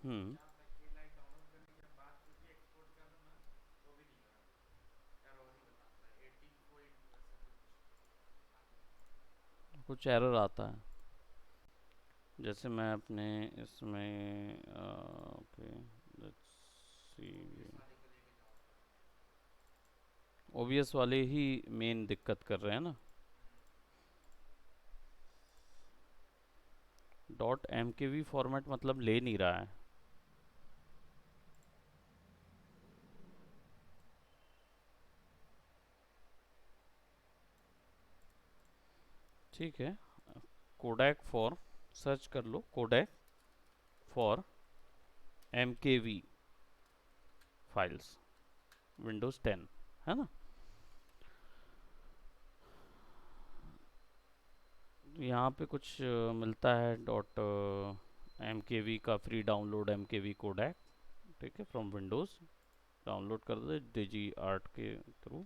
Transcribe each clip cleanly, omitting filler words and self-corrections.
हम्म। कुछ एरर आता है। जैसे मैं अपने इसमें ओके, लेट्स सी। ओबीएस वाले ही मेन दिक्कत कर रहे हैं ना। डॉट एम के वी फॉर्मेट मतलब ले नहीं रहा है। ठीक है। कोडैक फॉर, सर्च कर लो कोडैक फॉर एम के वी फाइल्स, विंडोज़ 10, है ना। यहाँ पे कुछ मिलता है डॉट एम के वी का फ्री डाउनलोड, एम के वी कोडैक। ठीक है, फ्रॉम विंडोज़ डाउनलोड कर दे डिजी आर्ट के थ्रू।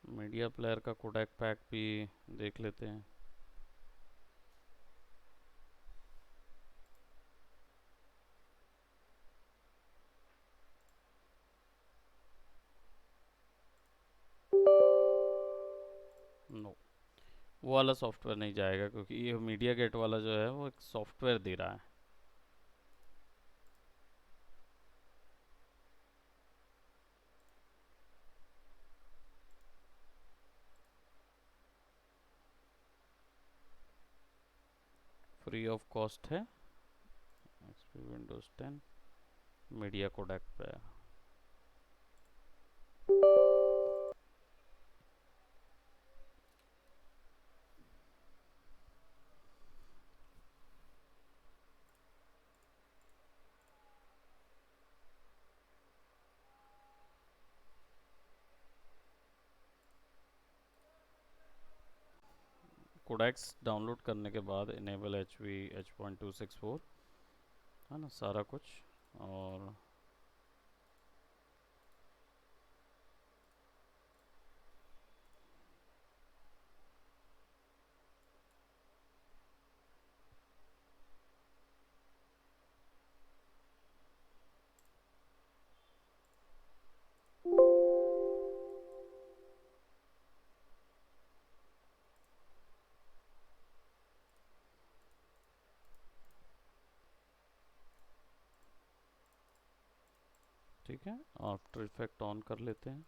मीडिया प्लेयर का कोडैक पैक भी देख लेते हैं। नो, वो वाला सॉफ्टवेयर नहीं जाएगा, क्योंकि ये मीडिया गेट वाला जो है वो एक सॉफ्टवेयर दे रहा है। फ्री ऑफ कॉस्ट है, एक्सपी विंडोज 10 मीडिया कोडैक पे। कोडेक्स डाउनलोड करने के बाद इनेबल एच वी H.264, है ना, सारा कुछ। और ठीक है, आफ्टर इफेक्ट ऑन कर लेते हैं।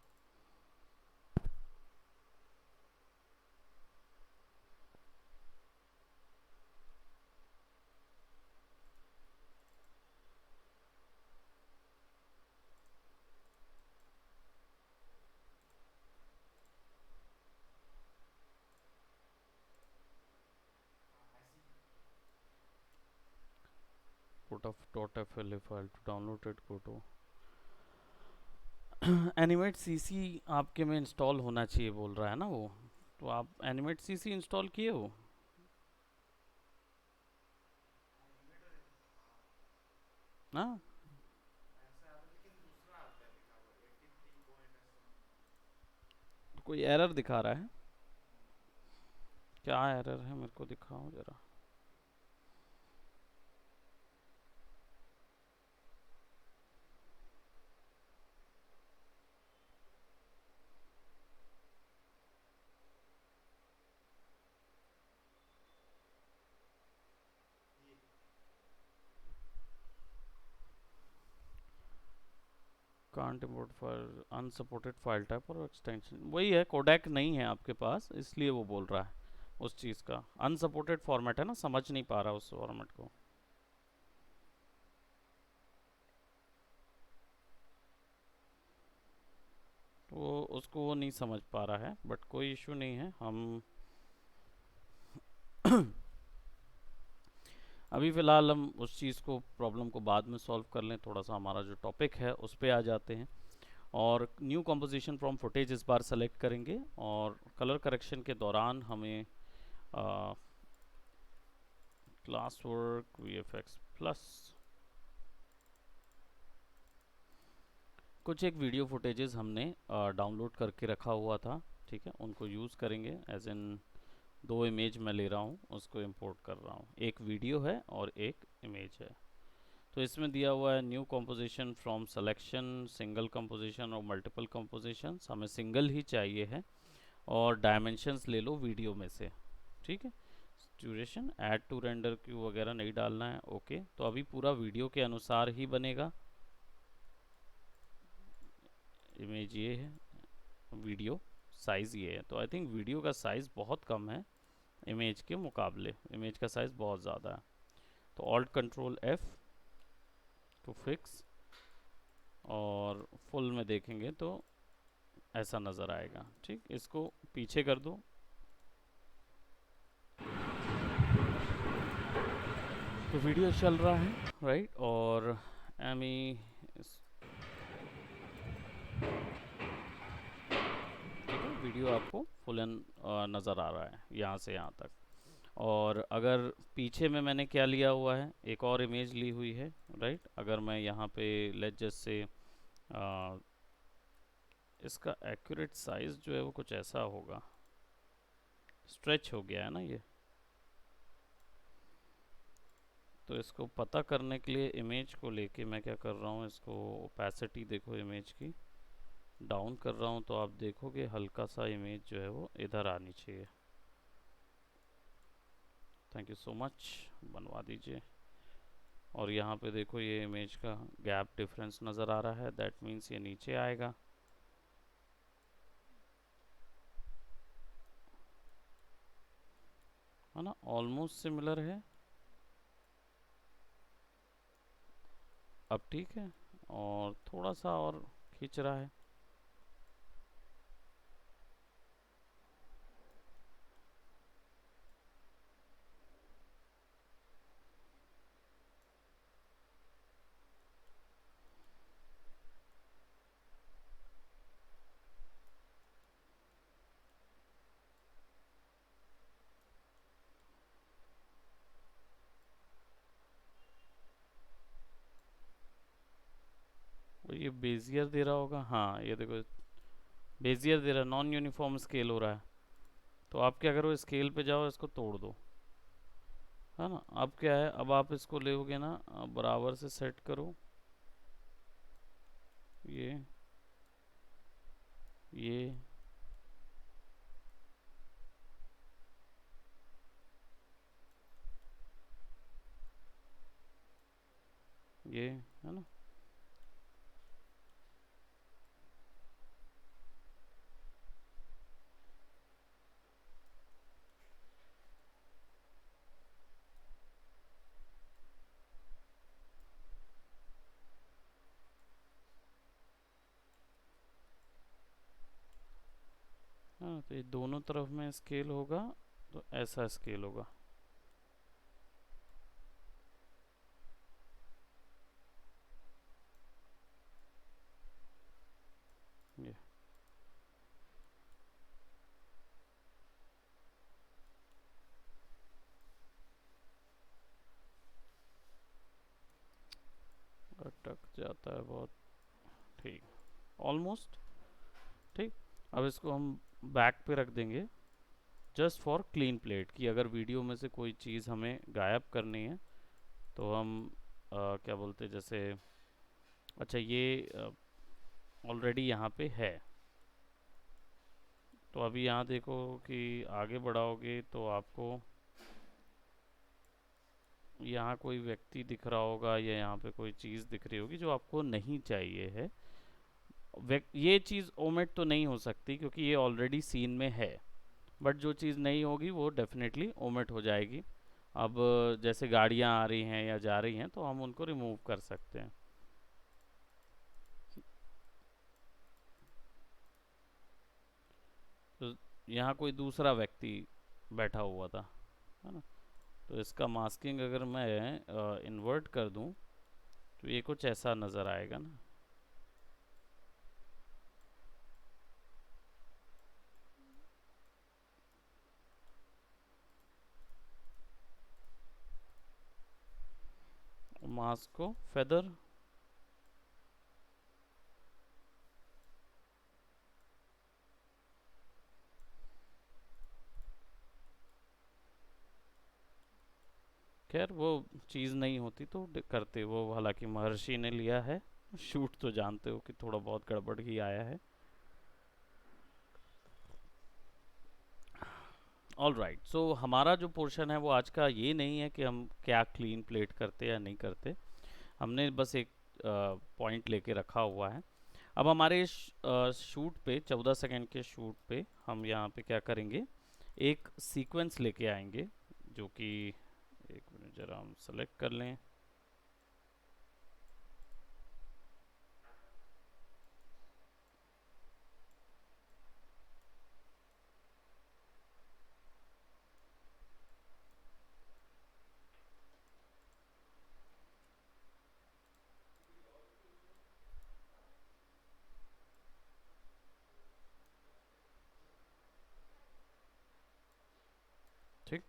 Put of dot F L A file to download it, go to animate CC. आपके में इंस्टॉल होना चाहिए बोल रहा है ना वो। तो आप एनिमेट सीसी इंस्टॉल किए हो ना। कोई एरर दिखा रहा है? क्या एरर है, मेरे को दिखाओ जरा। Can't import file, unsupported file type और एक्सटेंशन, वही है, कोडैक नहीं है आपके पास इसलिए वो बोल रहा है। उस चीज़ का। अनसपोर्टेड फॉर्मेट है ना, समझ नहीं पा रहा उस फॉर्मेट को। वो उसको वो नहीं समझ पा रहा है, बट कोई इशू नहीं है। हम अभी फ़िलहाल हम उस चीज़ को, प्रॉब्लम को बाद में सॉल्व कर लें। थोड़ा सा हमारा जो टॉपिक है उस पर आ जाते हैं। और न्यू कंपोजिशन फ्रॉम फुटेज इस बार सेलेक्ट करेंगे, और कलर करेक्शन के दौरान हमें क्लास वर्क VFX प्लस कुछ एक वीडियो फुटेजेस हमने डाउनलोड करके रखा हुआ था, ठीक है, उनको यूज़ करेंगे। एज इन 2 इमेज मैं ले रहा हूँ, उसको इंपोर्ट कर रहा हूँ। एक वीडियो है और एक इमेज है। तो इसमें दिया हुआ है new composition from selection, single composition और मल्टीपल कंपोजिशन। हमें सिंगल ही चाहिए है, और डायमेंशंस ले लो वीडियो में से, ठीक है। Duration add to render queue वगैरह नहीं डालना है, ओके। तो अभी पूरा वीडियो के अनुसार ही बनेगा। इमेज ये है, वीडियो साइज़ ये है। तो आई थिंक वीडियो का साइज़ बहुत कम है इमेज के मुकाबले, इमेज का साइज़ बहुत ज़्यादा है। तो alt control F to fix, और फुल में देखेंगे तो ऐसा नज़र आएगा, ठीक। इसको पीछे कर दो। तो वीडियो चल रहा है, राइट। और एमी वीडियो आपको फुल एंड नज़र आ रहा है यहाँ से यहाँ तक। और अगर पीछे में मैंने क्या लिया हुआ है, एक और इमेज ली हुई है, राइट। अगर मैं यहाँ पे लेट जस्ट से इसका एक्यूरेट साइज जो है वो कुछ ऐसा होगा, स्ट्रेच हो गया है ना ये। तो इसको पता करने के लिए इमेज को लेके मैं क्या कर रहा हूँ, इसको ओपेसिटी देखो इमेज की डाउन कर रहा हूँ, तो आप देखोगे हल्का सा इमेज जो है वो इधर आनी चाहिए। थैंक यू सो मच, बनवा दीजिए। और यहाँ पे देखो ये इमेज का गैप डिफरेंस नज़र आ रहा है, दैट मीन्स ये नीचे आएगा। है ना, ऑलमोस्ट सिमिलर है। अब ठीक है, और थोड़ा सा और खींच रहा है। और ये बेजियर दे रहा होगा, हाँ ये देखो बेजियर दे रहा है, नॉन यूनिफॉर्म स्केल हो रहा है। तो आप क्या करो, स्केल पे जाओ, इसको तोड़ दो, है ना। अब क्या है, अब आप इसको लेोगे ना, बराबर से सेट करो ये ये है ना। हाँ, तो ये दोनों तरफ में स्केल होगा, तो ऐसा स्केल होगा। ये अटक जाता है बहुत, ठीक, ऑलमोस्ट ठीक। अब इसको हम बैक पे रख देंगे, जस्ट फॉर क्लीन प्लेट, कि अगर वीडियो में से कोई चीज़ हमें गायब करनी है तो हम क्या बोलते, जैसे अच्छा ये ऑलरेडी यहाँ पे है। तो अभी यहाँ देखो कि आगे बढ़ाओगे तो आपको यहाँ कोई व्यक्ति दिख रहा होगा, या यहाँ पे कोई चीज़ दिख रही होगी जो आपको नहीं चाहिए है। ये चीज़ ओमिट तो नहीं हो सकती क्योंकि ये ऑलरेडी सीन में है, बट जो चीज़ नहीं होगी वो डेफिनेटली ओमिट हो जाएगी। अब जैसे गाड़ियाँ आ रही हैं या जा रही हैं तो हम उनको रिमूव कर सकते हैं। तो यहाँ कोई दूसरा व्यक्ति बैठा हुआ था, है ना। तो इसका मास्किंग अगर मैं इन्वर्ट कर दूं तो ये कुछ ऐसा नज़र आएगा ना। मास्क को फेदर, खैर वो चीज़ नहीं होती तो करते वो, हालांकि महर्षि ने लिया है शूट, तो जानते हो कि थोड़ा बहुत गड़बड़ ही आया है। ऑल राइट, सो हमारा जो पोर्शन है वो आज का ये नहीं है कि हम क्या क्लीन प्लेट करते या नहीं करते। हमने बस एक पॉइंट लेके रखा हुआ है। अब हमारे शूट पे 14 सेकेंड के शूट पे हम यहाँ पे क्या करेंगे, एक सीक्वेंस लेके आएंगे जो कि, एक मिनट जरा हम सेलेक्ट कर लें। ठीक,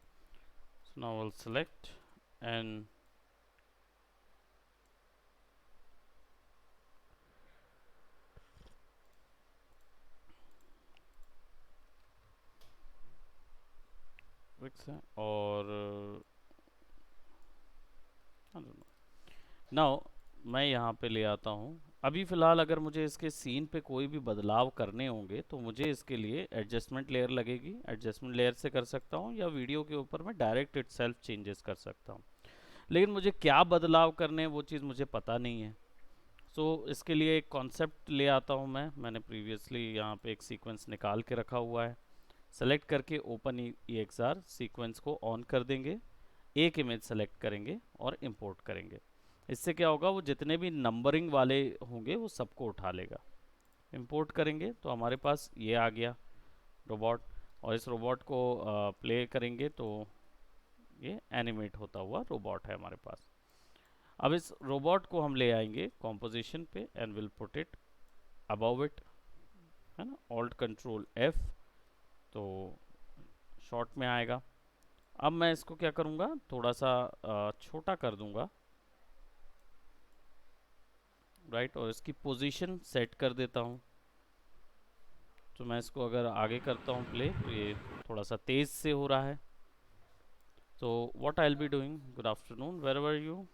so now I'll select and fix है और नाउ मैं यहाँ पे ले आता हूँ। अभी फ़िलहाल अगर मुझे इसके सीन पे कोई भी बदलाव करने होंगे तो मुझे इसके लिए एडजस्टमेंट लेयर लगेगी। एडजस्टमेंट लेयर से कर सकता हूँ या वीडियो के ऊपर मैं डायरेक्ट इटसेल्फ चेंजेस कर सकता हूँ, लेकिन मुझे क्या बदलाव करने हैं वो चीज़ मुझे पता नहीं है। सो इसके लिए एक कॉन्सेप्ट ले आता हूँ मैंने प्रीवियसली यहाँ पे एक सीक्वेंस निकाल के रखा हुआ है। सेलेक्ट करके ओपन EXR सीक्वेंस को ऑन कर देंगे, एक इमेज सेलेक्ट करेंगे और इंपोर्ट करेंगे। इससे क्या होगा, वो जितने भी नंबरिंग वाले होंगे वो सबको उठा लेगा। इंपोर्ट करेंगे तो हमारे पास ये आ गया रोबोट, और इस रोबोट को प्ले करेंगे तो ये एनिमेट होता हुआ रोबोट है हमारे पास। अब इस रोबोट को हम ले आएंगे कॉम्पोजिशन पे and will put it above it, है ना, ऑल्ट कंट्रोल F, तो शॉर्ट में आएगा। अब मैं इसको क्या करूँगा, थोड़ा सा छोटा कर दूंगा, राइट, और इसकी पोजीशन सेट कर देता हूँ। तो मैं इसको अगर आगे करता हूँ प्ले तो ये थोड़ा सा तेज़ से हो रहा है। तो what I will be doing, good afternoon, where are you,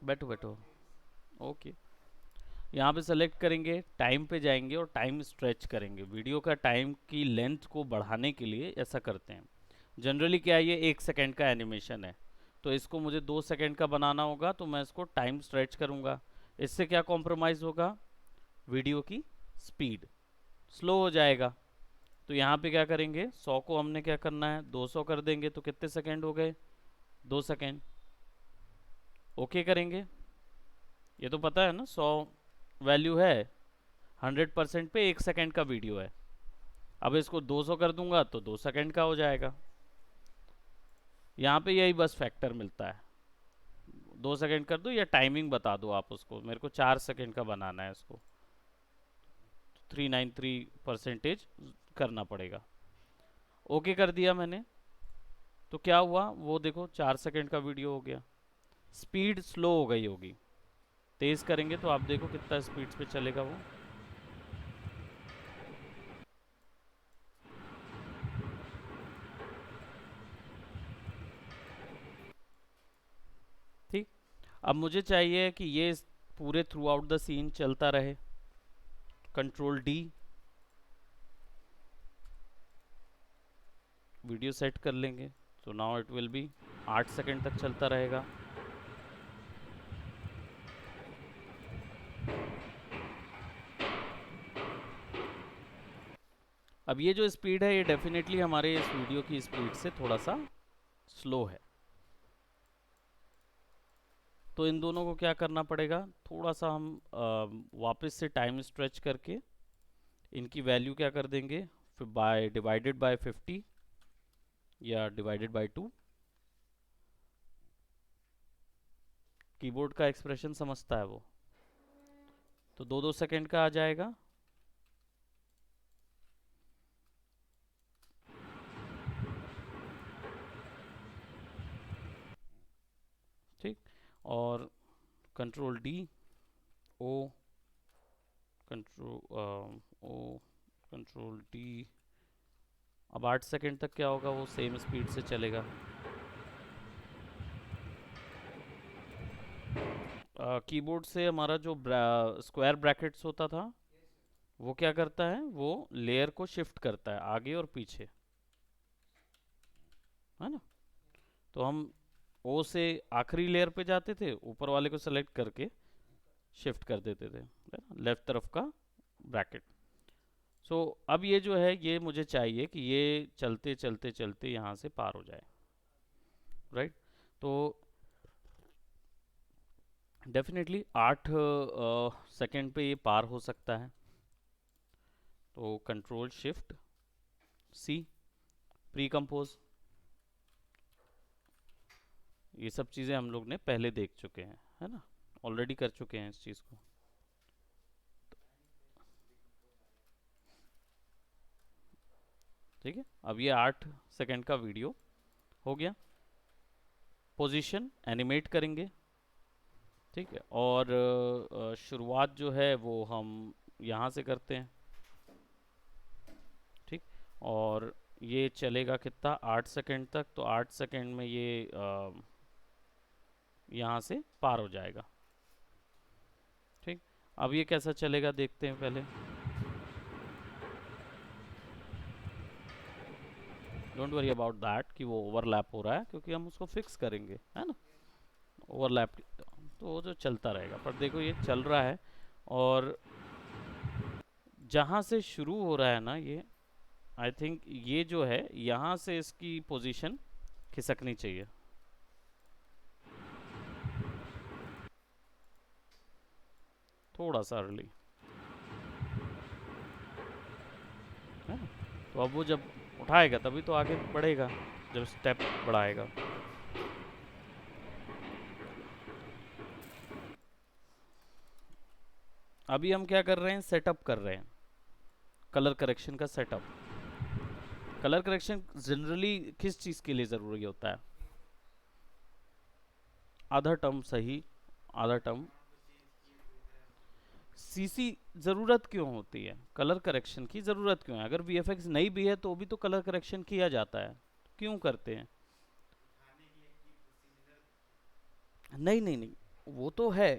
बैठो बैठो, ओके। यहाँ पे सेलेक्ट करेंगे, टाइम पे जाएंगे और टाइम स्ट्रेच करेंगे। वीडियो का टाइम की लेंथ को बढ़ाने के लिए ऐसा करते हैं। जनरली क्या है, ये 1 सेकेंड का एनिमेशन है, तो इसको मुझे 2 सेकेंड का बनाना होगा, तो मैं इसको टाइम स्ट्रेच करूँगा। इससे क्या कॉम्प्रोमाइज़ होगा, वीडियो की स्पीड स्लो हो जाएगा। तो यहाँ पे क्या करेंगे, 100 को हमने क्या करना है 200 कर देंगे, तो कितने सेकेंड हो गए, 2 सेकेंड। ओके करेंगे, ये तो पता है ना 100 वैल्यू है, 100% पे 1 सेकेंड का वीडियो है। अब इसको 200 कर दूंगा तो 2 सेकेंड का हो जाएगा। यहाँ पे यही बस फैक्टर मिलता है, 2 सेकेंड कर दो या टाइमिंग बता दो आप उसको, मेरे को 4 सेकेंड का बनाना है इसको, 393% करना पड़ेगा। ओके कर दिया मैंने, तो क्या हुआ वो देखो 4 सेकेंड का वीडियो हो गया। स्पीड स्लो हो गई होगी, तेज करेंगे तो आप देखो कितना स्पीड पे चलेगा वो। ठीक, अब मुझे चाहिए कि ये पूरे थ्रू आउट द सीन चलता रहे। कंट्रोल D, वीडियो सेट कर लेंगे, तो now it will be 8 second तक चलता रहेगा। अब ये जो स्पीड है ये डेफिनेटली हमारे इस वीडियो की स्पीड से थोड़ा सा स्लो है, तो इन दोनों को क्या करना पड़ेगा, थोड़ा सा हम वापस से टाइम स्ट्रेच करके इनकी वैल्यू क्या कर देंगे, फिर बाय डिवाइडेड बाय 50 या डिवाइडेड बाय 2। कीबोर्ड का एक्सप्रेशन समझता है वो, तो 2-2 सेकेंड का आ जाएगा। ठीक, और control D O, control O, control D. अब 8 सेकेंड तक क्या होगा, वो सेम स्पीड से चलेगा। कीबोर्ड से हमारा जो स्क्वायर ब्रैकेट्स होता था वो क्या करता है, वो लेयर को शिफ्ट करता है आगे और पीछे, है ना। तो हम ओ से आखिरी लेयर पे जाते थे, ऊपर वाले को सेलेक्ट करके शिफ्ट कर देते थे, लेफ्ट तरफ का ब्रैकेट। सो अब ये जो है ये मुझे चाहिए कि ये चलते चलते चलते यहाँ से पार हो जाए, राइट। तो डेफिनेटली 8 सेकेंड पे ये पार हो सकता है। तो control shift C, precompose, ये सब चीज़ें हम लोग ने पहले देख चुके हैं, है ना, ऑलरेडी कर चुके हैं इस चीज़ को। ठीक है, अब ये 8 सेकेंड का वीडियो हो गया। पोजीशन एनिमेट करेंगे, ठीक है, और शुरुआत जो है वो हम यहाँ से करते हैं, ठीक। और ये चलेगा कितना, 8 सेकेंड तक, तो 8 सेकेंड में ये यहाँ से पार हो जाएगा, ठीक। अब ये कैसा चलेगा देखते हैं पहले। डोंट वरी अबाउट दैट कि वो ओवरलैप हो रहा है, क्योंकि हम उसको फिक्स करेंगे, है ना। ओवरलैप तो वो जो चलता रहेगा, पर देखो ये चल रहा है, और जहाँ से शुरू हो रहा है ना ये, आई थिंक ये जो है यहाँ से इसकी पोजीशन खिसकनी चाहिए, थोड़ा सा अर्ली, है ना। तो अब वो जब उठाएगा तभी तो आगे बढ़ेगा, जब स्टेप बढ़ाएगा। अभी हम क्या कर रहे हैं, सेटअप कर रहे हैं, कलर करेक्शन का सेटअप। कलर करेक्शन जनरली किस चीज़ के लिए ज़रूरी होता है, आधा टर्म सही, आधा टर्म सीसी। ज़रूरत क्यों होती है कलर करेक्शन की, ज़रूरत क्यों है, अगर वीएफएक्स नहीं भी है तो भी तो कलर करेक्शन किया जाता है, क्यों करते हैं। नहीं नहीं नहीं, वो तो है,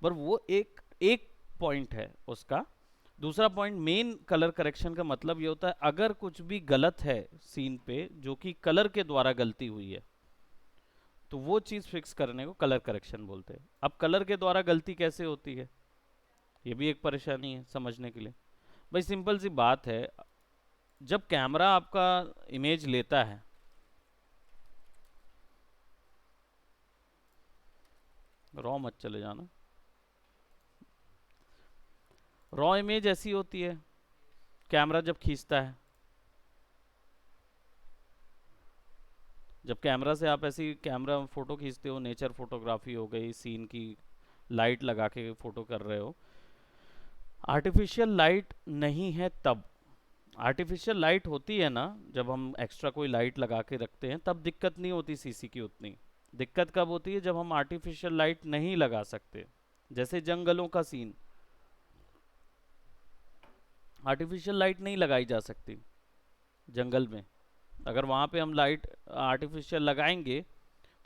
पर वो एक एक पॉइंट है उसका। दूसरा पॉइंट, मेन कलर करेक्शन का मतलब ये होता है अगर कुछ भी गलत है सीन पे जो कि कलर के द्वारा गलती हुई है, तो वो चीज़ फिक्स करने को कलर करेक्शन बोलते हैं। अब कलर के द्वारा गलती कैसे होती है, ये भी एक परेशानी है समझने के लिए। भाई सिंपल सी बात है, जब कैमरा आपका इमेज लेता है, रॉ मत चले जाना, रॉ इमेज ऐसी होती है, कैमरा जब खींचता है, जब कैमरा से आप ऐसी कैमरा फोटो खींचते हो, नेचर फोटोग्राफी हो गई, सीन की लाइट लगा के फोटो कर रहे हो, आर्टिफिशियल लाइट नहीं है तब। आर्टिफिशियल लाइट होती है ना, जब हम एक्स्ट्रा कोई लाइट लगा के रखते हैं तब दिक्कत नहीं होती सीसी की उतनी। दिक्कत कब होती है, जब हम आर्टिफिशियल लाइट नहीं लगा सकते, जैसे जंगलों का सीन, आर्टिफिशियल लाइट नहीं लगाई जा सकती जंगल में। अगर वहाँ पे हम लाइट आर्टिफिशियल लगाएंगे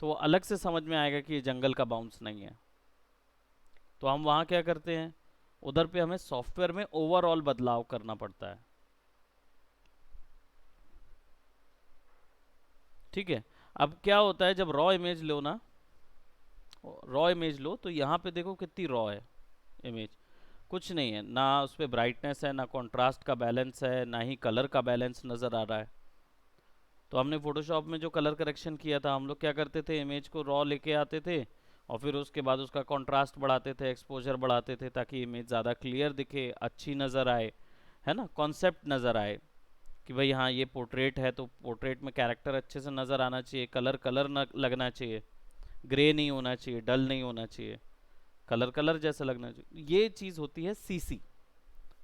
तो वो अलग से समझ में आएगा कि ये जंगल का बाउंस नहीं है। तो हम वहाँ क्या करते हैं, उधर पे हमें सॉफ्टवेयर में ओवरऑल बदलाव करना पड़ता है, ठीक है। अब क्या होता है, जब रॉ इमेज लो ना, रॉ इमेज लो तो यहाँ पे देखो कितनी रॉ है इमेज, कुछ नहीं है, ना उस पर ब्राइटनेस है, ना कॉन्ट्रास्ट का बैलेंस है, ना ही कलर का बैलेंस नज़र आ रहा है। तो हमने फोटोशॉप में जो कलर करेक्शन किया था, हम लोग क्या करते थे, इमेज को रॉ लेके आते थे और फिर उसके बाद उसका कॉन्ट्रास्ट बढ़ाते थे, एक्सपोजर बढ़ाते थे, ताकि इमेज ज़्यादा क्लियर दिखे, अच्छी नज़र आए, है ना, कॉन्सेप्ट नज़र आए कि भाई हाँ ये पोर्ट्रेट है तो पोर्ट्रेट में कैरेक्टर अच्छे से नज़र आना चाहिए, कलर कलर न लगना चाहिए, ग्रे नहीं होना चाहिए, डल नहीं होना चाहिए, कलर कलर जैसा लगना चाहिए। ये चीज़ होती है सीसी,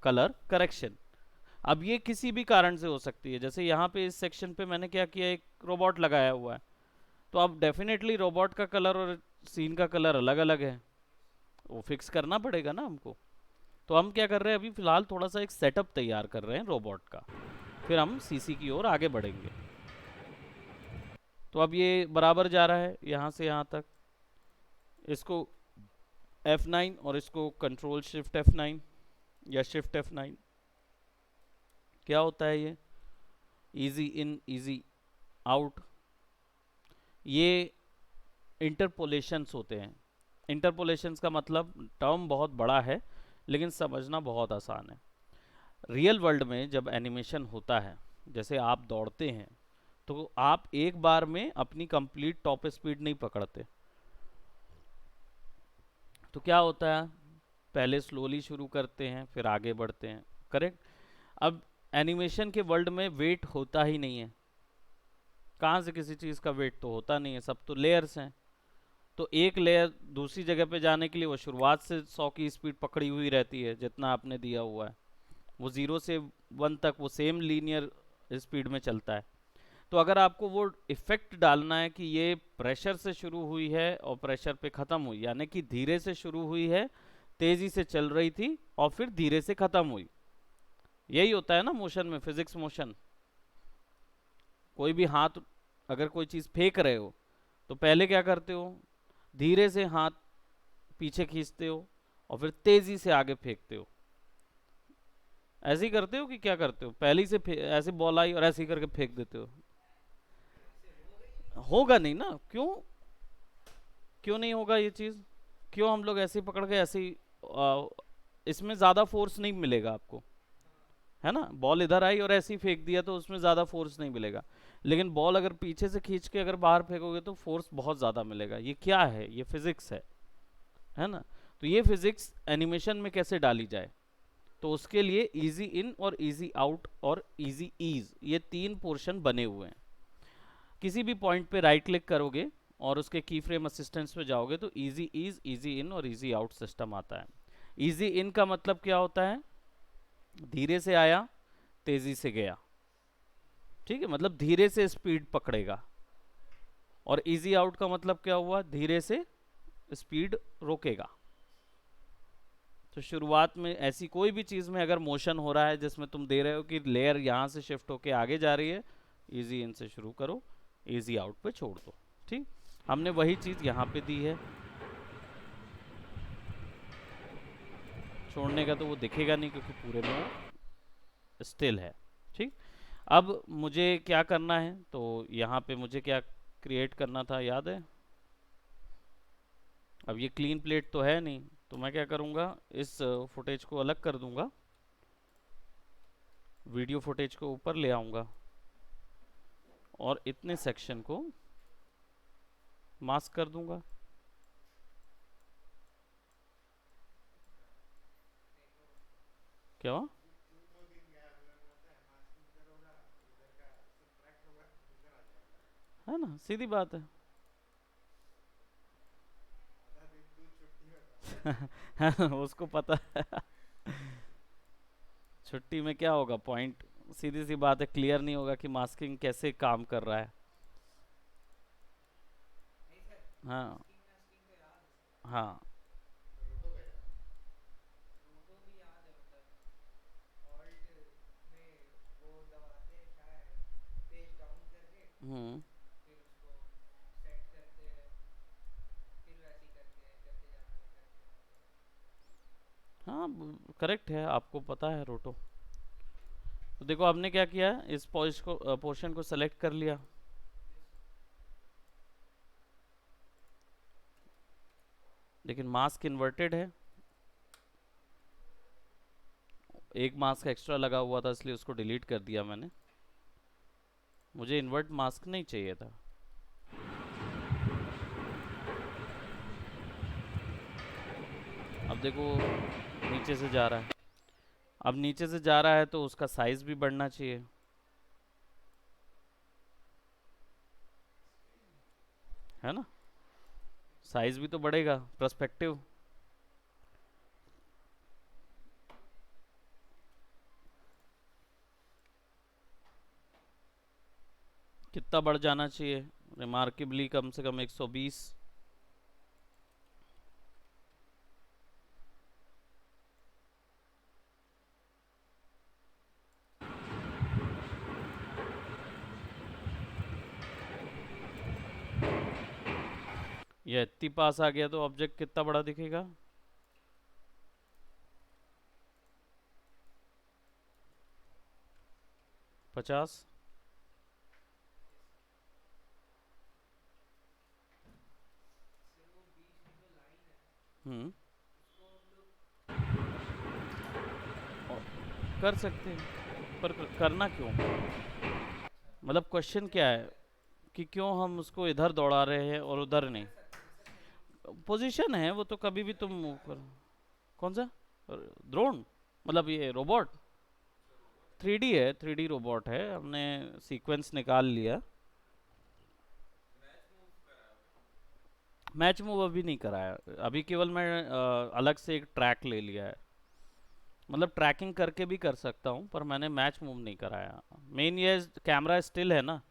कलर करेक्शन। अब ये किसी भी कारण से हो सकती है, जैसे यहाँ पे इस सेक्शन पे मैंने क्या किया, एक रोबोट लगाया हुआ है, तो अब डेफिनेटली रोबोट का कलर और सीन का कलर अलग अलग है, वो फिक्स करना पड़ेगा ना हमको। तो हम क्या कर रहे हैं, अभी फिलहाल थोड़ा सा एक सेटअप तैयार कर रहे हैं रोबोट का, फिर हम सीसी की ओर आगे बढ़ेंगे। तो अब ये बराबर जा रहा है यहाँ से यहाँ तक, इसको F9 और इसको कंट्रोल शिफ्ट F9 या शिफ्ट F9। क्या होता है ये, इजी इन इजी आउट, ये इंटरपोलेशंस होते हैं। इंटरपोलेशंस का मतलब टर्म बहुत बड़ा है लेकिन समझना बहुत आसान है। रियल वर्ल्ड में जब एनिमेशन होता है, जैसे आप दौड़ते हैं, तो आप एक बार में अपनी कंप्लीट टॉप स्पीड नहीं पकड़ते। तो क्या होता है, पहले स्लोली शुरू करते हैं फिर आगे बढ़ते हैं, करेक्ट। अब एनिमेशन के वर्ल्ड में वेट होता ही नहीं है, कहाँ से किसी चीज़ का वेट तो होता नहीं है, सब तो लेयर्स हैं। तो एक लेयर दूसरी जगह पे जाने के लिए वो शुरुआत से 100 की स्पीड पकड़ी हुई रहती है जितना आपने दिया हुआ है, वो 0 से 1 तक वो सेम लीनियर स्पीड में चलता है। तो अगर आपको वो इफेक्ट डालना है कि ये प्रेशर से शुरू हुई है और प्रेशर पे ख़त्म हुई, यानी कि धीरे से शुरू हुई है, तेज़ी से चल रही थी और फिर धीरे से ख़त्म हुई, यही होता है ना मोशन में, फिजिक्स मोशन। कोई भी हाथ, अगर कोई चीज़ फेंक रहे हो तो पहले क्या करते हो, धीरे से हाथ पीछे खींचते हो और फिर तेज़ी से आगे फेंकते हो। ऐसे ही करते हो कि क्या करते हो, पहले ही से ऐसे बॉल आई और ऐसे ही करके फेंक देते हो? होगा नहीं ना, क्यों, क्यों नहीं होगा ये चीज़, क्यों हम लोग ऐसे ही पकड़ के ऐसे ही इसमें ज़्यादा फोर्स नहीं मिलेगा आपको, है ना। बॉल इधर आई और ऐसे ही फेंक दिया तो उसमें ज़्यादा फोर्स नहीं मिलेगा, लेकिन बॉल अगर पीछे से खींच के अगर बाहर फेंकोगे तो फोर्स बहुत ज़्यादा मिलेगा। ये क्या है, ये फिजिक्स है ना। तो ये फिजिक्स एनिमेशन में कैसे डाली जाए, तो उसके लिए इजी इन और इजी आउट और इजी ईज, ये 3 पोर्शन बने हुए हैं। किसी भी पॉइंट पे राइट क्लिक करोगे और उसके की फ्रेम असिस्टेंस पे जाओगे तो इजी ईज, इजी इन और इजी आउट सिस्टम आता है। इजी इन का मतलब क्या होता है, धीरे से आया तेजी से गया, ठीक है, मतलब धीरे से स्पीड पकड़ेगा। और इजी आउट का मतलब क्या हुआ, धीरे से स्पीड रोकेगा। तो शुरुआत में ऐसी कोई भी चीज़ में अगर मोशन हो रहा है जिसमें तुम दे रहे हो कि लेयर यहाँ से शिफ्ट होके आगे जा रही है, इजी इन से शुरू करो, इजी आउट पे छोड़ दो, ठीक। हमने वही चीज़ यहाँ पे दी है, छोड़ने का तो वो दिखेगा नहीं क्योंकि पूरे में वो स्टिल है, ठीक। अब मुझे क्या करना है, तो यहाँ पे मुझे क्या क्रिएट करना था याद है। अब ये क्लीन प्लेट तो है नहीं, तो मैं क्या करूँगा, इस फुटेज को अलग कर दूंगा, वीडियो फुटेज को ऊपर ले आऊँगा और इतने सेक्शन को मास्क कर दूंगा। क्या, है ना, सीधी बात है। उसको पता है। छुट्टी में क्या होगा, पॉइंट सीधी सी बात है, क्लियर नहीं होगा कि मास्किंग कैसे काम कर रहा है। हाँ हाँ। हम्म। हाँ करेक्ट है, आपको पता है रोटो। तो देखो हमने क्या किया, इस पोर्शन को सेलेक्ट कर लिया, लेकिन मास्क इन्वर्टेड है, एक मास्क एक्स्ट्रा लगा हुआ था इसलिए उसको डिलीट कर दिया मैंने। मुझे इन्वर्ट मास्क नहीं चाहिए था। अब देखो नीचे से जा रहा है, अब नीचे से जा रहा है तो उसका साइज भी बढ़ना चाहिए, है ना? साइज भी तो बढ़ेगा, पर्सपेक्टिव। कितना बढ़ जाना चाहिए? रिमार्केबली कम से कम 120। ये इतनी पास आ गया तो ऑब्जेक्ट कितना बड़ा दिखेगा? पचास। हम्म। कर सकते हैं पर करना क्यों? मतलब क्वेश्चन क्या है कि क्यों हम उसको इधर दौड़ा रहे हैं और उधर नहीं? पोजीशन है वो तो, कभी भी तुम मूव कर। कौन सा ड्रोन? मतलब ये रोबोट 3D है, 3D रोबोट है, हमने सीक्वेंस निकाल लिया। मैच मूव अभी नहीं कराया, अभी केवल मैं अलग से एक ट्रैक ले लिया है। मतलब ट्रैकिंग करके भी कर सकता हूँ पर मैंने मैच मूव नहीं कराया। मेन ये कैमरा स्टिल है ना,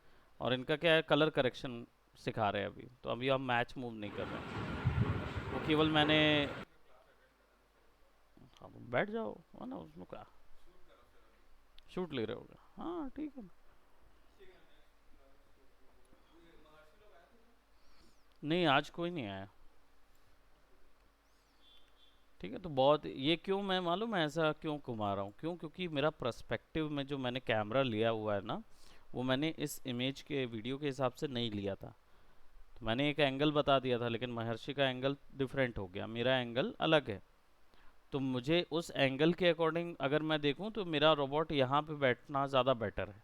और इनका क्या है, कलर करेक्शन सिखा रहे हैं अभी, तो अभी हम मैच मूव नहीं कर रहे हैं। वो केवल मैंने, हाँ, बैठ जाओ, है ना, उसमें क्या। शूट ले रहे होगे, हाँ ठीक है। नहीं आज कोई नहीं आया। ठीक है, तो बहुत ये क्यों मैं मालूम है ऐसा क्यों घुमा रहा हूँ, क्यों? क्योंकि मेरा पर्सपेक्टिव में जो मैंने कैमरा लिया हुआ है ना, वो मैंने इस इमेज के वीडियो के हिसाब से नहीं लिया था। तो मैंने एक एंगल बता दिया था लेकिन महर्षि का एंगल डिफरेंट हो गया, मेरा एंगल अलग है। तो मुझे उस एंगल के अकॉर्डिंग अगर मैं देखूं तो मेरा रोबोट यहाँ पे बैठना ज़्यादा बेटर है।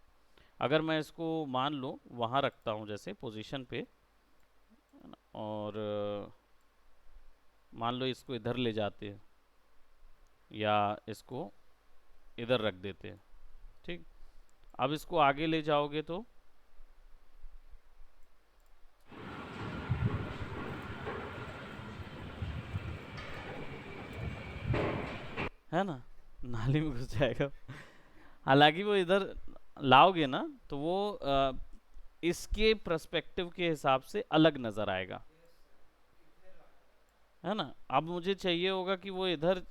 अगर मैं इसको मान लो वहाँ रखता हूँ जैसे पोजीशन पे, और मान लो इसको इधर ले जाते हैं या इसको इधर रख देते हैं, ठीक। अब इसको आगे ले जाओगे तो है ना, नाली में घुस जाएगा। हालांकि वो इधर लाओगे ना तो वो इसके पर्सपेक्टिव के हिसाब से अलग नजर आएगा, है ना। अब मुझे चाहिए होगा कि वो इधर,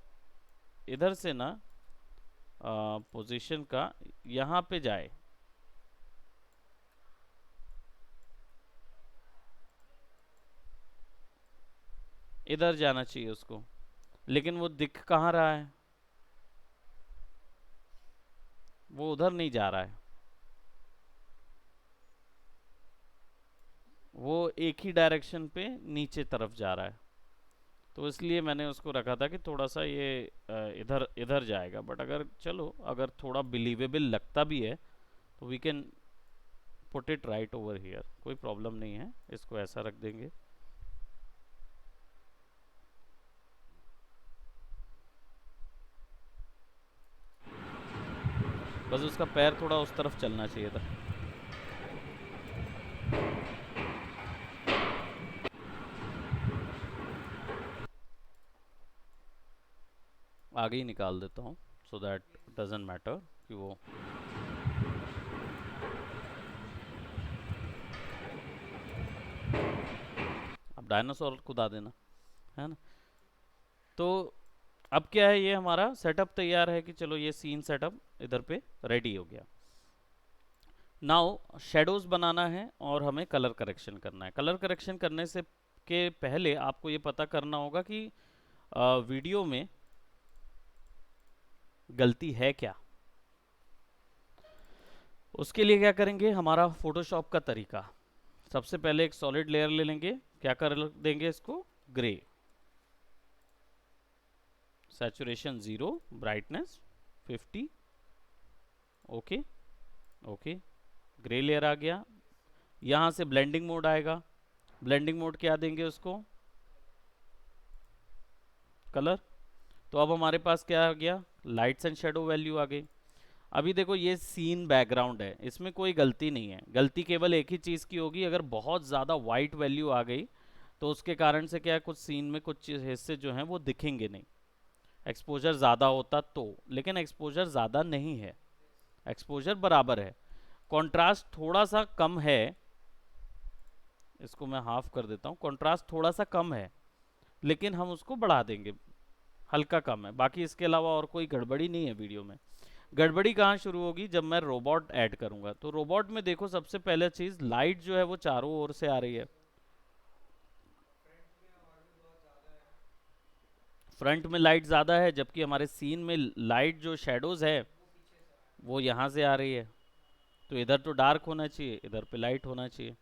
इधर से ना पोजीशन का यहाँ पे जाए, इधर जाना चाहिए उसको, लेकिन वो दिख कहाँ रहा है, वो उधर नहीं जा रहा है, वो एक ही डायरेक्शन पे नीचे तरफ जा रहा है। तो इसलिए मैंने उसको रखा था कि थोड़ा सा ये इधर इधर जाएगा, बट अगर चलो अगर थोड़ा बिलीवेबल लगता भी है तो we can put it right over here, कोई प्रॉब्लम नहीं है, इसको ऐसा रख देंगे। बस उसका पैर थोड़ा उस तरफ चलना चाहिए था। आगे ही निकाल देता हूँ सो दैट डजेंट मैटर कि वो, अब डायनासोर खुदा देना, है ना। तो अब क्या है, ये हमारा सेटअप तैयार है कि चलो ये सीन सेटअप इधर पे रेडी हो गया। नाउ शेडोज बनाना है और हमें कलर करेक्शन करना है। कलर करेक्शन करने से के पहले आपको ये पता करना होगा कि वीडियो में गलती है क्या। उसके लिए क्या करेंगे, हमारा फोटोशॉप का तरीका, सबसे पहले एक सॉलिड लेयर ले लेंगे, क्या कर देंगे इसको, grey, saturation 0, brightness 50, okay okay, grey layer आ गया। यहाँ से ब्लेंडिंग मोड आएगा, ब्लेंडिंग मोड क्या देंगे उसको, कलर। तो अब हमारे पास क्या आ गया, लाइट्स एंड शेडो वैल्यू आ गई। अभी देखो ये सीन बैकग्राउंड है, इसमें कोई गलती नहीं है, गलती केवल एक ही चीज़ की होगी, अगर बहुत ज़्यादा वाइट वैल्यू आ गई तो उसके कारण से क्या है, कुछ सीन में कुछ हिस्से जो हैं वो दिखेंगे नहीं, एक्सपोजर ज़्यादा होता तो, लेकिन एक्सपोजर ज़्यादा नहीं है, एक्सपोजर बराबर है। कंट्रास्ट थोड़ा सा कम है, इसको मैं हाफ कर देता हूँ, कंट्रास्ट थोड़ा सा कम है लेकिन हम उसको बढ़ा देंगे, हल्का कम है, बाकी इसके अलावा और कोई गड़बड़ी नहीं है वीडियो में। गड़बड़ी कहाँ शुरू होगी, जब मैं रोबोट ऐड करूंगा। तो रोबोट में देखो सबसे पहले चीज, लाइट जो है वो चारों ओर से आ रही है, फ्रंट में लाइट ज़्यादा है, जबकि हमारे सीन में लाइट जो शेडोज है वो यहाँ से आ रही है। तो इधर तो डार्क होना चाहिए, इधर पे लाइट होना चाहिए।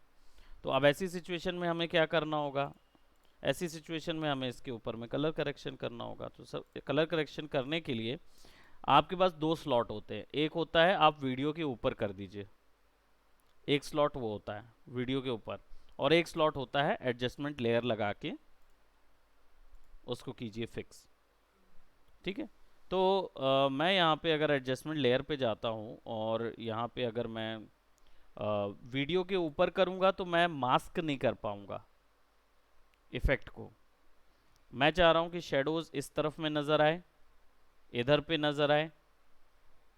तो अब ऐसी सिचुएशन में हमें क्या करना होगा, ऐसी सिचुएशन में हमें इसके ऊपर में कलर करेक्शन करना होगा। तो सब कलर करेक्शन करने के लिए आपके पास दो स्लॉट होते हैं, एक होता है आप वीडियो के ऊपर कर दीजिए, एक स्लॉट वो होता है वीडियो के ऊपर, और एक स्लॉट होता है एडजस्टमेंट लेयर लगा के उसको कीजिए फिक्स, ठीक है। तो मैं यहाँ पे अगर एडजस्टमेंट लेयर पे जाता हूँ और यहाँ पे अगर मैं वीडियो के ऊपर करूँगा तो मैं मास्क नहीं कर पाऊँगा इफ़ेक्ट को। मैं चाह रहा हूँ कि शेडोज़ इस तरफ में नज़र आए, इधर पे नज़र आए,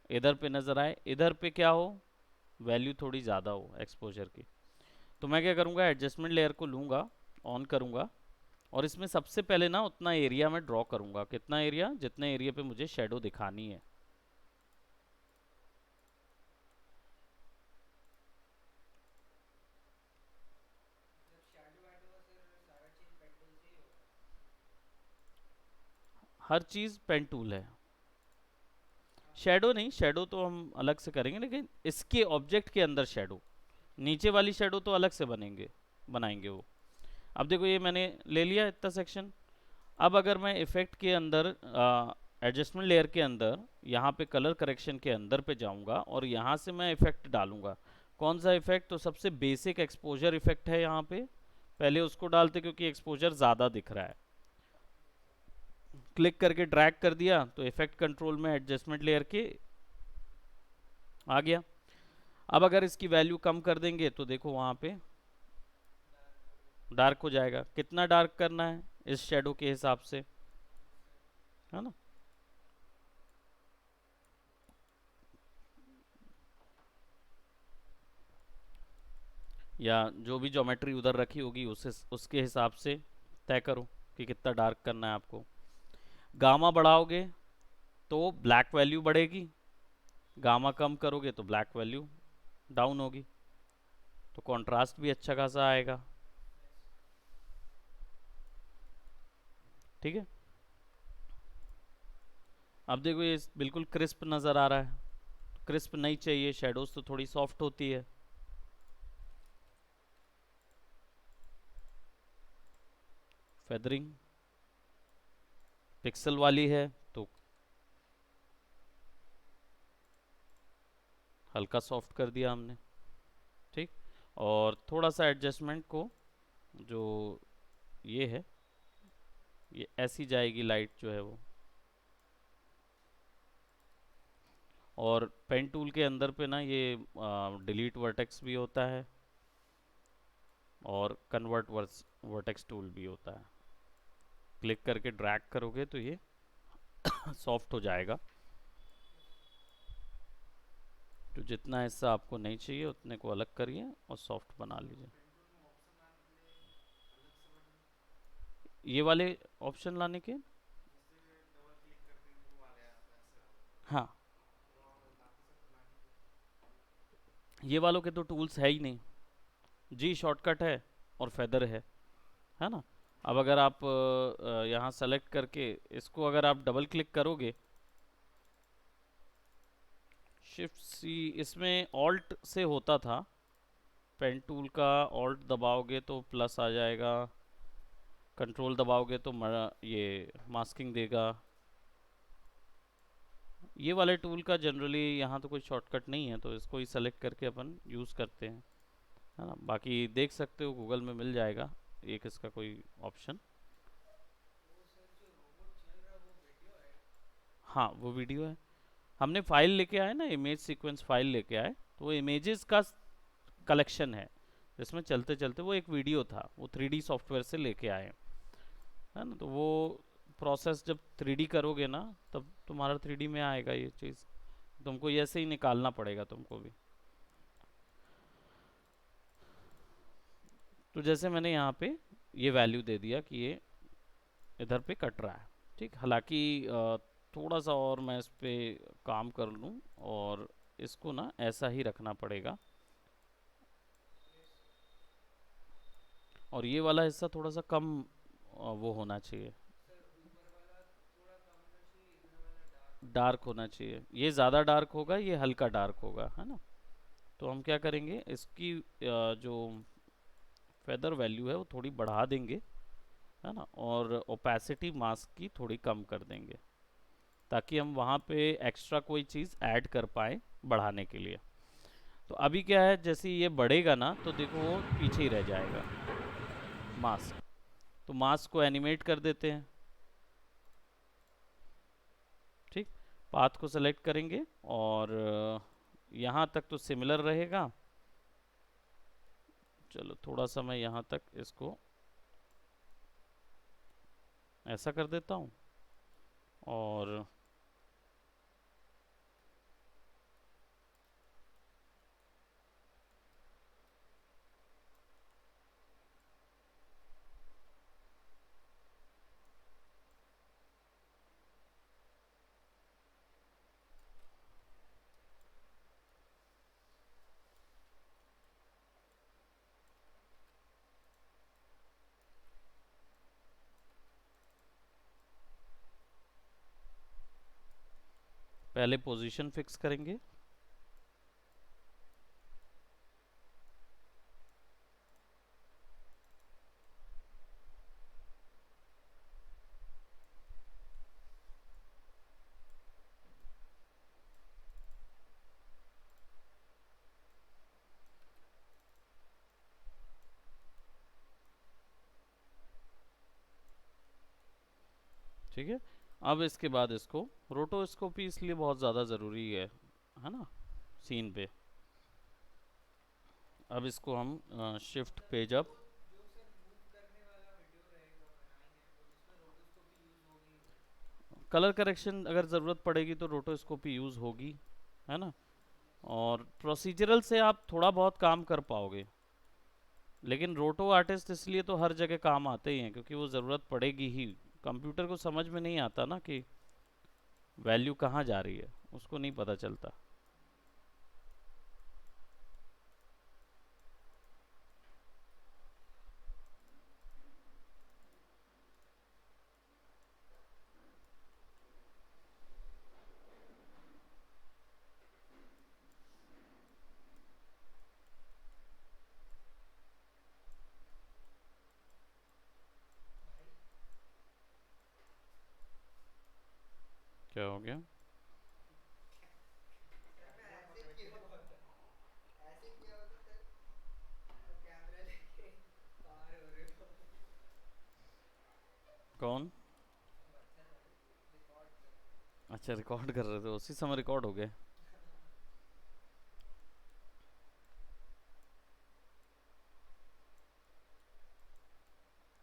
इधर पे नज़र आए, इधर पे क्या हो, वैल्यू थोड़ी ज़्यादा हो एक्सपोजर की। तो मैं क्या करूँगा, एडजस्टमेंट लेयर को लूँगा, ऑन करूँगा, और इसमें सबसे पहले ना उतना एरिया में ड्रॉ करूँगा, कितना एरिया, जितने एरिया पे मुझे शेडो दिखानी है। हर चीज़ पेन टूल है, शेडो नहीं, शेडो तो हम अलग से करेंगे, लेकिन इसके ऑब्जेक्ट के अंदर शेडो, नीचे वाली शेडो तो अलग से बनाएंगे वो। अब देखो ये मैंने ले लिया इतना सेक्शन। अब अगर मैं इफेक्ट के अंदर, एडजस्टमेंट लेयर के अंदर, यहाँ पे कलर करेक्शन के अंदर पे जाऊँगा और यहाँ से मैं इफेक्ट डालूँगा। कौन सा इफेक्ट, तो सबसे बेसिक एक्सपोजर इफेक्ट है यहाँ पे, पहले उसको डालते क्योंकि एक्सपोजर ज़्यादा दिख रहा है। क्लिक करके ड्रैग कर दिया तो इफेक्ट कंट्रोल में एडजस्टमेंट लेयर के आ गया। अब अगर इसकी वैल्यू कम कर देंगे तो देखो वहाँ पे डार्क हो जाएगा। कितना डार्क करना है इस शेडो के हिसाब से, है ना। या जो भी ज्योमेट्री उधर रखी होगी उसके हिसाब से तय करो कि कितना डार्क करना है आपको। गामा बढ़ाओगे तो ब्लैक वैल्यू बढ़ेगी, गामा कम करोगे तो ब्लैक वैल्यू डाउन होगी, तो कंट्रास्ट भी अच्छा खासा आएगा, ठीक है। अब देखो ये बिल्कुल क्रिस्प नज़र आ रहा है, क्रिस्प नहीं चाहिए, शेडोज तो थोड़ी सॉफ्ट होती है। फेदरिंग पिक्सल वाली है तो हल्का सॉफ्ट कर दिया हमने, ठीक। और थोड़ा सा एडजस्टमेंट को, जो ये है, ये ऐसी जाएगी लाइट जो है वो। और पेन टूल के अंदर पे ना ये डिलीट वर्टेक्स भी होता है और कन्वर्ट वर्टेक्स टूल भी होता है। क्लिक करके ड्रैग करोगे तो ये सॉफ्ट हो जाएगा। तो जितना हिस्सा आपको नहीं चाहिए उतने को अलग करिए और सॉफ्ट बना लीजिए। ये वाले ऑप्शन लाने के, हाँ, ये वालों के तो टूल्स है ही नहीं, जी शॉर्टकट है और फेदर है ना। अब अगर आप यहाँ सेलेक्ट करके इसको अगर आप डबल क्लिक करोगे, शिफ्ट सी, इसमें ऑल्ट से होता था, पेन टूल का ऑल्ट दबाओगे तो प्लस आ जाएगा, कंट्रोल दबाओगे तो ये मास्किंग देगा, ये वाले टूल का जनरली यहाँ तो कोई शॉर्टकट नहीं है, तो इसको ही सेलेक्ट करके अपन यूज़ करते हैं, है ना। बाकी देख सकते हो गूगल में मिल जाएगा एक इसका कोई ऑप्शन। हाँ वो वीडियो है, हमने फाइल लेके आए ना, इमेज सीक्वेंस फाइल लेके आए, तो वो इमेजेस का कलेक्शन है जिसमें चलते चलते वो एक वीडियो था, वो 3D सॉफ्टवेयर से लेके आए, है ना। तो वो प्रोसेस जब 3D करोगे ना, तब तुम्हारा 3D में आएगा ये चीज़, तुमको ये ऐसे ही निकालना पड़ेगा तुमको भी। तो जैसे मैंने यहाँ पे ये वैल्यू दे दिया कि ये इधर पे कट रहा है, ठीक। हालांकि थोड़ा सा और मैं इस पे काम कर लूँ, और इसको ना ऐसा ही रखना पड़ेगा, और ये वाला हिस्सा थोड़ा सा कम वो होना चाहिए, डार्क होना चाहिए। ये ज़्यादा डार्क होगा, ये हल्का डार्क होगा, है ना। तो हम क्या करेंगे, इसकी जो फेदर वैल्यू है वो थोड़ी बढ़ा देंगे, है ना, और ओपेसिटी मास्क की थोड़ी कम कर देंगे, ताकि हम वहाँ पे एक्स्ट्रा कोई चीज़ ऐड कर पाए बढ़ाने के लिए। तो अभी क्या है, जैसे ये बढ़ेगा ना, तो देखो वो पीछे ही रह जाएगा मास्क। तो मास्क को एनिमेट कर देते हैं, ठीक। पाथ को सेलेक्ट करेंगे, और यहाँ तक तो सिमिलर रहेगा। चलो थोड़ा सा मैं यहाँ तक इसको ऐसा कर देता हूँ, और पहले पोजीशन फिक्स करेंगे। ठीक है, अब इसके बाद इसको रोटोस्कोपी इसलिए बहुत ज़्यादा ज़रूरी है ना, सीन पे। अब इसको हम shift page up. Colour correction अगर ज़रूरत पड़ेगी तो रोटोस्कोपी यूज़ होगी, है ना। और प्रोसीजरल से आप थोड़ा बहुत काम कर पाओगे, लेकिन रोटो आर्टिस्ट इसलिए तो हर जगह काम आते ही हैं, क्योंकि वो ज़रूरत पड़ेगी ही। कंप्यूटर को समझ में नहीं आता ना कि वैल्यू कहाँ जा रही है, उसको नहीं पता चलता। क्या हो गया? कौन? अच्छा रिकॉर्ड कर रहे थे, उसी समय रिकॉर्ड हो गए।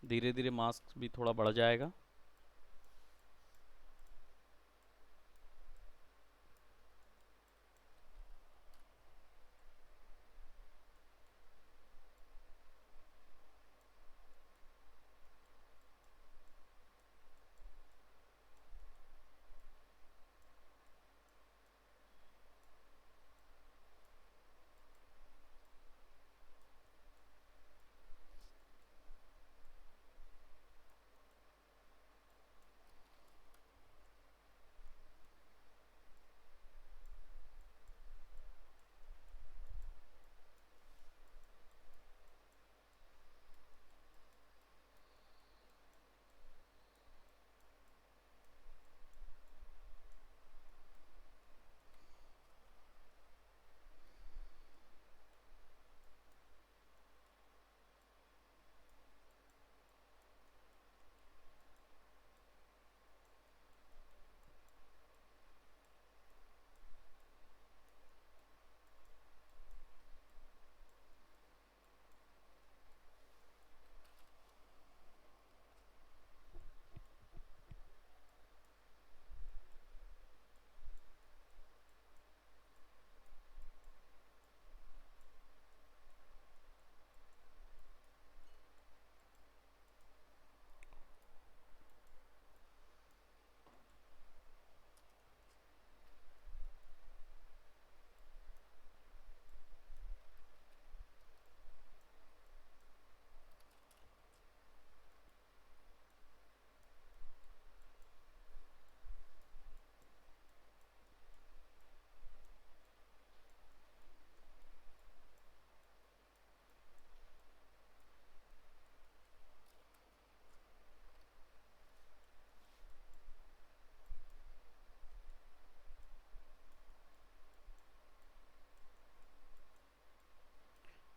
धीरे धीरे मास्क भी थोड़ा बढ़ जाएगा।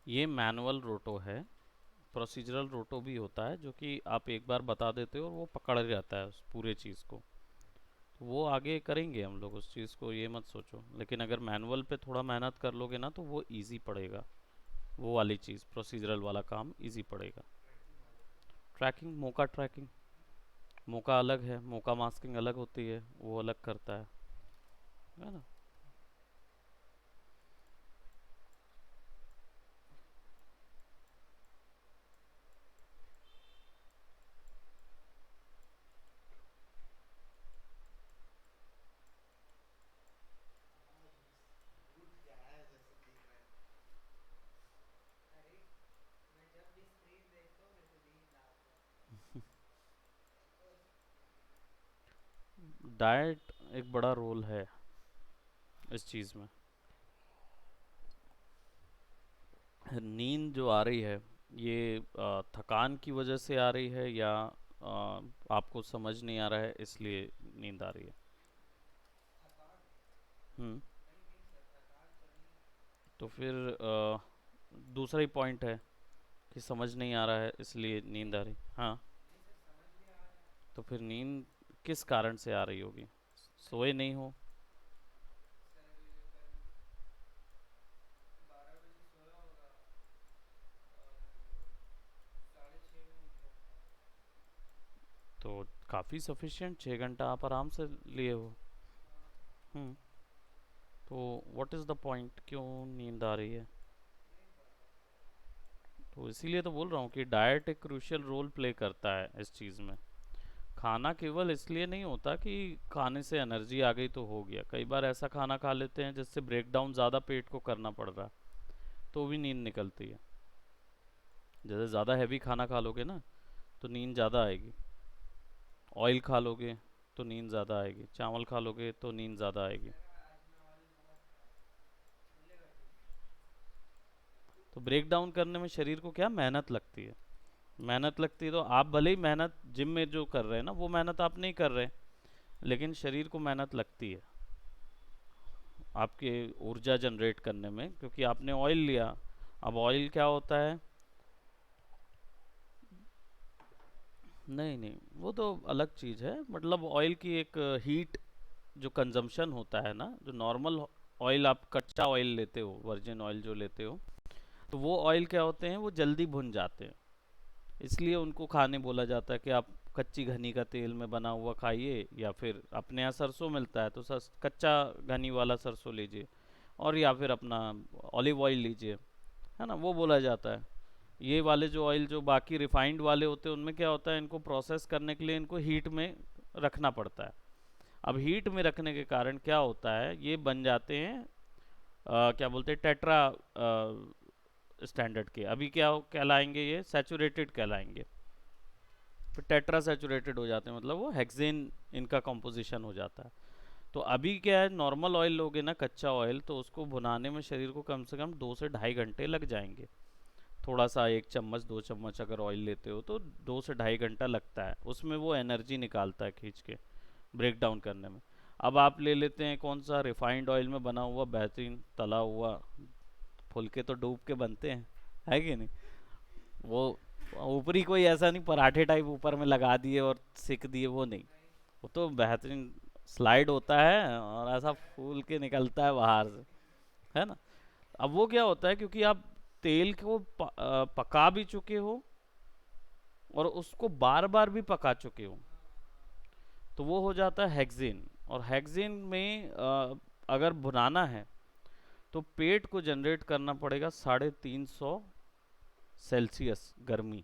ये मैनुअल रोटो है। प्रोसीजरल रोटो भी होता है जो कि आप एक बार बता देते हो और वो पकड़ जाता है उस पूरे चीज़ को। तो वो आगे करेंगे हम लोग उस चीज़ को, ये मत सोचो। लेकिन अगर मैनुअल पे थोड़ा मेहनत कर लोगे ना तो वो इजी पड़ेगा। वो वाली चीज़, प्रोसीजरल वाला काम इजी पड़ेगा। ट्रैकिंग, मोका ट्रैकिंग, मोका अलग है, मोका मास्किंग अलग होती है, वो अलग करता है ना। डाइट एक बड़ा रोल है इस चीज़ में। नींद जो आ रही है, ये थकान की वजह से आ रही है या आपको समझ नहीं आ रहा है इसलिए नींद आ रही है? हम्म। तो फिर दूसरा ही पॉइंट है कि समझ नहीं आ रहा है इसलिए नींद आ रही। हाँ। तो फिर नींद किस कारण से आ रही होगी? सोए नहीं हो? तो काफ़ी सफिशिएंट, 6 घंटा आप आराम से लिए हो। हम्म। तो व्हाट इज़ द पॉइंट, क्यों नींद आ रही है? तो इसीलिए तो बोल रहा हूँ कि डाइट एक क्रूशियल रोल प्ले करता है इस चीज़ में। खाना केवल इसलिए नहीं होता कि खाने से एनर्जी आ गई तो हो गया। कई बार ऐसा खाना खा लेते हैं जिससे ब्रेक डाउन ज़्यादा पेट को करना पड़ रहा है, तो भी नींद निकलती है। जैसे ज़्यादा हैवी खाना खा लोगे ना तो नींद ज़्यादा आएगी। ऑयल खा लोगे तो नींद ज़्यादा आएगी, चावल खा लोगे तो नींद ज़्यादा आएगी। तो ब्रेक डाउन करने में शरीर को क्या मेहनत लगती है। मेहनत लगती है तो आप भले ही मेहनत जिम में जो कर रहे हैं ना वो मेहनत आप नहीं कर रहे, लेकिन शरीर को मेहनत लगती है आपके ऊर्जा जनरेट करने में, क्योंकि आपने ऑयल लिया। अब ऑयल क्या होता है? नहीं नहीं, वो तो अलग चीज़ है। मतलब ऑयल की एक हीट जो कंजम्पशन होता है ना, जो नॉर्मल ऑयल आप कच्चा ऑयल लेते हो, वर्जिन ऑयल जो लेते हो, तो वो ऑयल क्या होते हैं, वो जल्दी भुन जाते हैं। इसलिए उनको खाने बोला जाता है कि आप कच्ची घनी का तेल में बना हुआ खाइए, या फिर अपने यहाँ सरसों मिलता है तो कच्चा घनी वाला सरसों लीजिए, और या फिर अपना ऑलिव ऑयल लीजिए, है ना, वो बोला जाता है। ये वाले जो ऑयल जो बाकी रिफाइंड वाले होते हैं उनमें क्या होता है, इनको प्रोसेस करने के लिए इनको हीट में रखना पड़ता है। अब हीट में रखने के कारण क्या होता है, ये बन जाते हैं क्या बोलते हैं, टेट्रा स्टैंडर्ड के। अभी क्या कहलाएंगे, ये सैचुरेटेड कहलाएंगे। फिर टेट्रा सैचुरेटेड हो जाते हैं, मतलब वो हेक्सेन इनका कॉम्पोजिशन हो जाता है। तो अभी क्या है, नॉर्मल ऑयल लोगे ना, कच्चा ऑयल, तो उसको भुनाने में शरीर को कम से कम 2 से ढाई घंटे लग जाएंगे। थोड़ा सा 1 चम्मच 2 चम्मच अगर ऑयल लेते हो तो 2 से ढाई घंटा लगता है उसमें वो एनर्जी निकालता है खींच के ब्रेक डाउन करने में। अब आप ले लेते हैं कौन सा, रिफाइंड ऑयल में बना हुआ बेहतरीन तला हुआ, फुलके तो डूब के बनते हैं, है कि नहीं? वो ऊपरी कोई ऐसा नहीं पराठे टाइप ऊपर में लगा दिए और सिक दिए, वो नहीं। वो तो बेहतरीन स्लाइड होता है और ऐसा फूल के निकलता है बाहर से, है ना। अब वो क्या होता है, क्योंकि आप तेल को पका भी चुके हो और उसको बार बार भी पका चुके हो, तो वो हो जाता है हेक्सेन। और हेक्सेन में अगर भुनाना है तो पेट को जनरेट करना पड़ेगा 350 सेल्सियस गर्मी,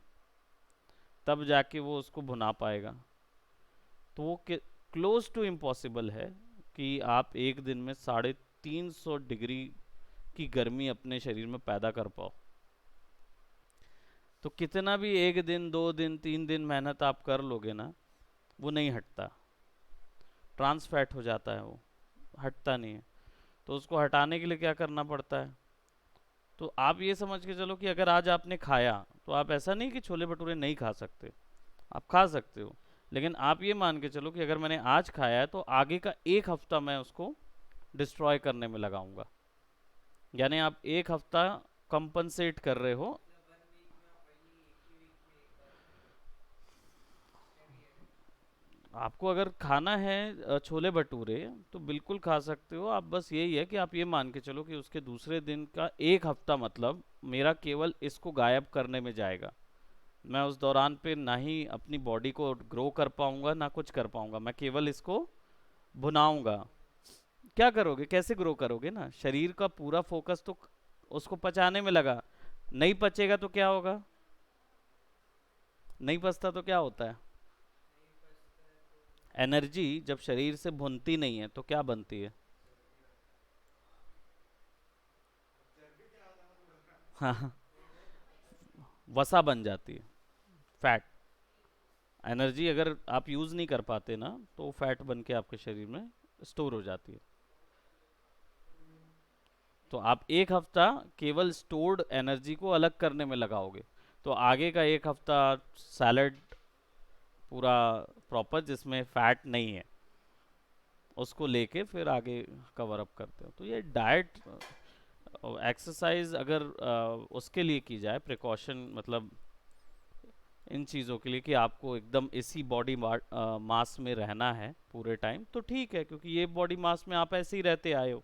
तब जाके वो उसको भुना पाएगा। तो वो क्लोज टू इम्पॉसिबल है कि आप एक दिन में 350 डिग्री की गर्मी अपने शरीर में पैदा कर पाओ। तो कितना भी 1 दिन 2 दिन 3 दिन मेहनत आप कर लोगे ना, वो नहीं हटता, ट्रांस फैट हो जाता है वो, हटता नहीं है। तो उसको हटाने के लिए क्या करना पड़ता है? तो आप ये समझ के चलो कि अगर आज आपने खाया, तो आप ऐसा नहीं कि छोले भटूरे नहीं खा सकते, आप खा सकते हो। लेकिन आप ये मान के चलो कि अगर मैंने आज खाया है तो आगे का 1 हफ्ता मैं उसको डिस्ट्रॉय करने में लगाऊंगा। यानी आप 1 हफ्ता कंपनसेट कर रहे हो। आपको अगर खाना है छोले भटूरे, तो बिल्कुल खा सकते हो आप। बस यही है कि आप ये मान के चलो कि उसके दूसरे दिन का एक हफ्ता मतलब मेरा केवल इसको गायब करने में जाएगा। मैं उस दौरान पे ना ही अपनी बॉडी को ग्रो कर पाऊंगा ना कुछ कर पाऊंगा, मैं केवल इसको भुनाऊंगा। क्या करोगे, कैसे ग्रो करोगे ना, शरीर का पूरा फोकस तो उसको पचाने में लगा। नहीं पचेगा तो क्या होगा? नहीं पचता तो क्या होता है? एनर्जी जब शरीर से भुनती नहीं है तो क्या बनती है? हाँ, वसा बन जाती है, फैट। एनर्जी अगर आप यूज नहीं कर पाते ना, तो फैट बन के आपके शरीर में स्टोर हो जाती है। तो आप एक हफ्ता केवल स्टोर्ड एनर्जी को अलग करने में लगाओगे, तो आगे का एक हफ्ता सैलड पूरा प्रॉपर जिसमें फैट नहीं है उसको लेके फिर आगे कवर अप करते हो। तो ये डाइट, एक्सरसाइज अगर उसके लिए की जाए, प्रिकॉशन मतलब इन चीज़ों के लिए कि आपको एकदम इसी बॉडी मास में रहना है पूरे टाइम, तो ठीक है, क्योंकि ये बॉडी मास में आप ऐसे ही रहते आए हो,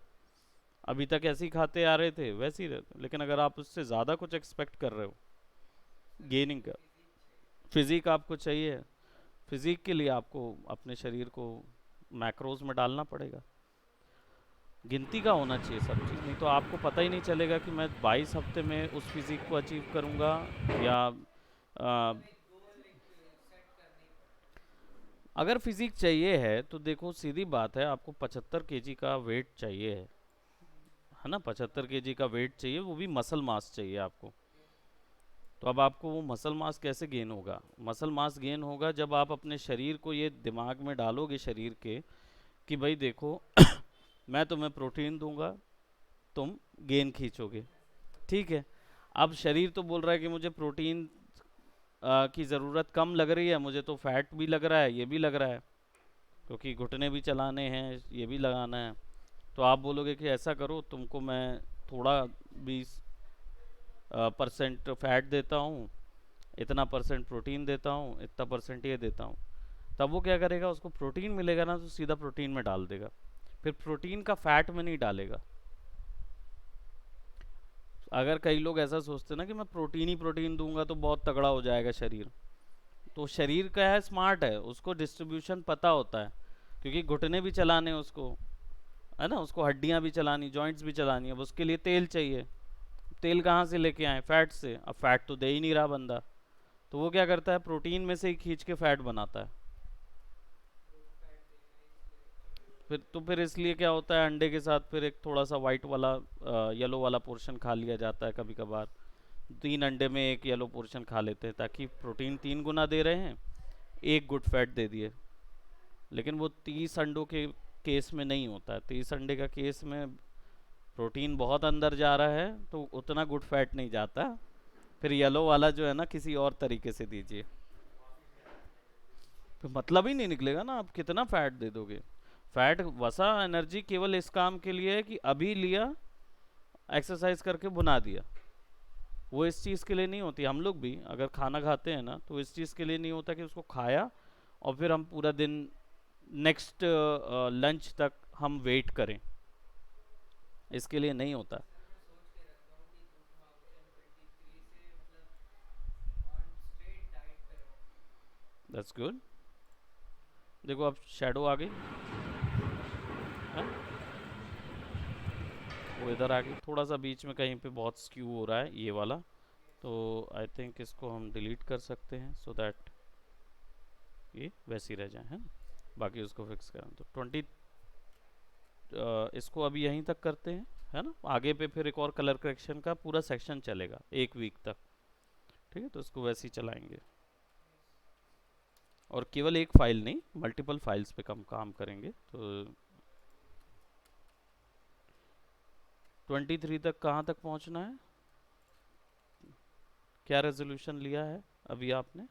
अभी तक ऐसे ही खाते आ रहे थे वैसे ही रहते। लेकिन अगर आप उससे ज़्यादा कुछ एक्सपेक्ट कर रहे हो गेनिंग का, फिजिक आपको चाहिए, फिजिक के लिए आपको अपने शरीर को मैक्रोज में डालना पड़ेगा। गिनती का होना चाहिए सब चीज़, नहीं तो आपको पता ही नहीं चलेगा कि मैं 22 हफ्ते में उस फिजिक को अचीव करूंगा या आ, अगर फिजिक चाहिए है तो देखो सीधी बात है, आपको 75 kg का वेट चाहिए है ना, 75 kg का वेट चाहिए, वो भी मसल मास चाहिए आपको। तो अब आपको वो मसल मास कैसे गेन होगा? मसल मास गेन होगा जब आप अपने शरीर को ये दिमाग में डालोगे शरीर के कि भाई देखो मैं तुम्हें प्रोटीन दूंगा, तुम गेन खींचोगे। ठीक है, अब शरीर तो बोल रहा है कि मुझे प्रोटीन की ज़रूरत कम लग रही है, मुझे तो फैट भी लग रहा है, ये भी लग रहा है, क्योंकि घुटने भी चलाने हैं, ये भी लगाना है। तो आप बोलोगे कि ऐसा करो, तुमको मैं थोड़ा 20% फैट देता हूँ, इतना परसेंट प्रोटीन देता हूँ, इतना परसेंट ये देता हूँ। तब वो क्या करेगा, उसको प्रोटीन मिलेगा ना तो सीधा प्रोटीन में डाल देगा, फिर प्रोटीन का फैट में नहीं डालेगा। अगर कई लोग ऐसा सोचते ना कि मैं प्रोटीन ही प्रोटीन दूंगा तो बहुत तगड़ा हो जाएगा शरीर, तो शरीर का है स्मार्ट है, उसको डिस्ट्रीब्यूशन पता होता है, क्योंकि घुटने भी चलाने हैं उसको, है ना, उसको हड्डियां भी चलानी, जॉइंट्स भी चलानी है, अब उसके लिए तेल चाहिए। तेल कहाँ से लेके आए? फैट से। अब फैट तो दे ही नहीं रहा बंदा, तो वो क्या करता है, प्रोटीन में से ही खींच के फैट बनाता है। फिर इसलिए क्या होता है, अंडे के साथ फिर एक थोड़ा सा वाइट वाला येलो वाला पोर्शन खा लिया जाता है कभी कभार। 3 अंडे में एक येलो पोर्शन खा लेते हैं, ताकि प्रोटीन 3 गुना दे रहे हैं, एक गुड फैट दे दिए। लेकिन वो 30 अंडों के केस में नहीं होता है, 30 अंडे का केस में प्रोटीन बहुत अंदर जा रहा है तो उतना गुड फैट नहीं जाता। फिर येलो वाला जो है ना, किसी और तरीके से दीजिए, फिर मतलब ही नहीं निकलेगा ना, आप कितना फैट दे दोगे। फैट वसा एनर्जी केवल इस काम के लिए है कि अभी लिया, एक्सरसाइज करके भुना दिया, वो इस चीज़ के लिए नहीं होती। हम लोग भी अगर खाना खाते हैं ना, तो इस चीज़ के लिए नहीं होता कि उसको खाया और फिर हम पूरा दिन नेक्स्ट लंच तक हम वेट करें, इसके लिए नहीं होता। That's good. देखो अब शेडो आ गई है, वो इधर आ गई, थोड़ा सा बीच में कहीं पे बहुत स्क्यू हो रहा है ये वाला, तो आई थिंक इसको हम डिलीट कर सकते हैं सो दैट ये वैसे ही रह जाए, है ना। बाकी उसको फिक्स करें तो 20, इसको अभी यहीं तक करते हैं, है ना। आगे पे फिर एक और कलर करेक्शन का पूरा सेक्शन चलेगा 1 वीक तक, ठीक है, तो इसको वैसे ही चलाएंगे। और केवल एक फाइल नहीं, मल्टीपल फाइल्स पे कम काम करेंगे। तो 23 तक कहाँ तक पहुँचना है? क्या रेजोल्यूशन लिया है अभी आपने?